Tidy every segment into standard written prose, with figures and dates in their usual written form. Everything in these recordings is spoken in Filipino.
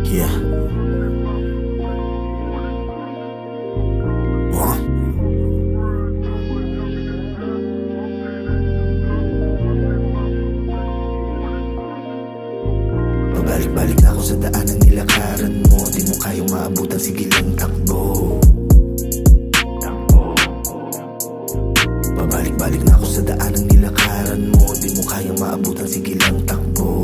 Yeah. Pabalik-balik na ako sa daan ng nilakaran mo. Di mo kayang maabutan, sige lang takbo. Pabalik-balik na ako sa daan ng nilakaran mo. Di mo kayang maabutan, sige lang takbo.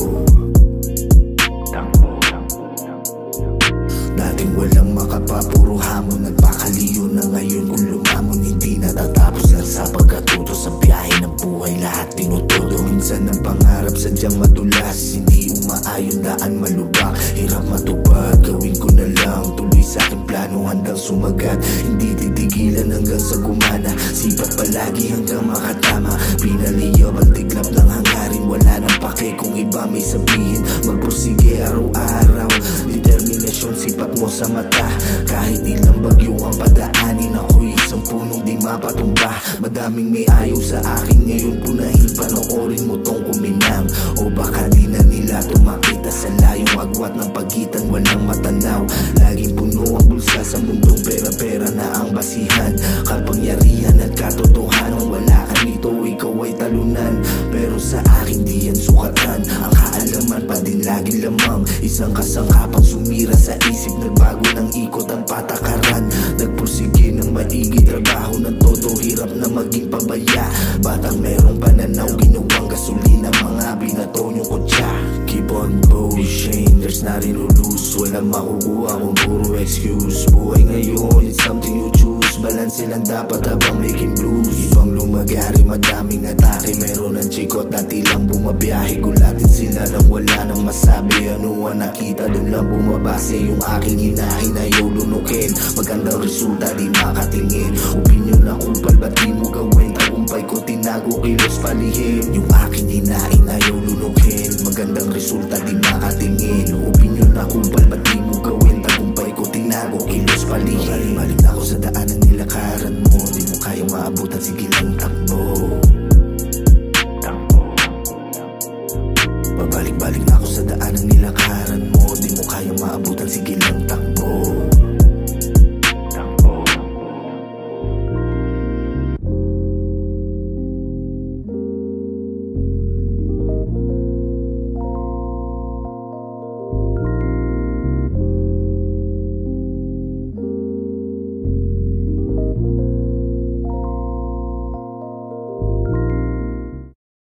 Dating walang makapa, puro hamon, nagpakaliyo na ngayon. Kung lumamon, hindi natatapos lang sa pagkatuto. Sa biyahe ng buhay, lahat tinutudo. Minsan ang pangarap sadyang madulas, hindi umaayon, daan malubak, hirap matupad. Gawin ko na lang, tuloy sa aking plano, handang sumagat. Hindi titigilan hanggang sa gumana, sipat palagi hanggang makatama. Pinaliyab ang tiglap ng hangarin, wala nang pake kung iba may sabihin. Magpursige araw-araw, determinasyon, sipat mo sa mata. Kahit ilang bagyo ang padaanin, ako'y isang punong di mapatumba. Madaming may ayaw sa akin ngayon, punahin, panoorin mo tong kuminang. O baka di na nila tumakita sa layong agwat ng pagitan, walang matanaw. Laging puno ang bulsa sa mundong pera-pera na ang basihan. Kapangyarihan at katotohanan, wala ka nito, ikaw ay talunan. Pero sa akin di yan sukatan, ang kaalaman pa din lagi lamang. Isang kasangkapang sumira sa isip, nagbago ng ikot ang patakaran. Nagpursige ng maigi, trabaho ng todo, hirap na maging pabaya. Batang merong pananaw, ginawang gasolina, mga binatonyong kutya. Keep on pushing, there's nothing to lose. Walang makukuha kung puro excuse. Buhay ngayon, it's something you choose. Balance lang dapat habang making blues. Ibang lumagari, madaming atake, meron ng chikot, dati lang bumabiyahe. Gulatin sila nang wala nang masabi. Ano ang nakita, dun lang bumabase. Yung aking hinahin ayaw lunukin, magandang resulta di makatingin. Opinyon na kupal, ba't di mo gawin? Tagumpay ko tinago, kilos palihim. Yung aking hinahin ayaw lunukin, magandang resulta di makatingin. Opinyon na kupal, ba't di mo gawin? Tagumpay ko tinago, kilos palihim. Balik na ako sa daan ng nilakaran mo. Di mo kayang maabutan, sige lang takbo. Pabalik-balik na ako sa daan ng nilakaran mo. Di mo kayang maabutan, sige lang takbo.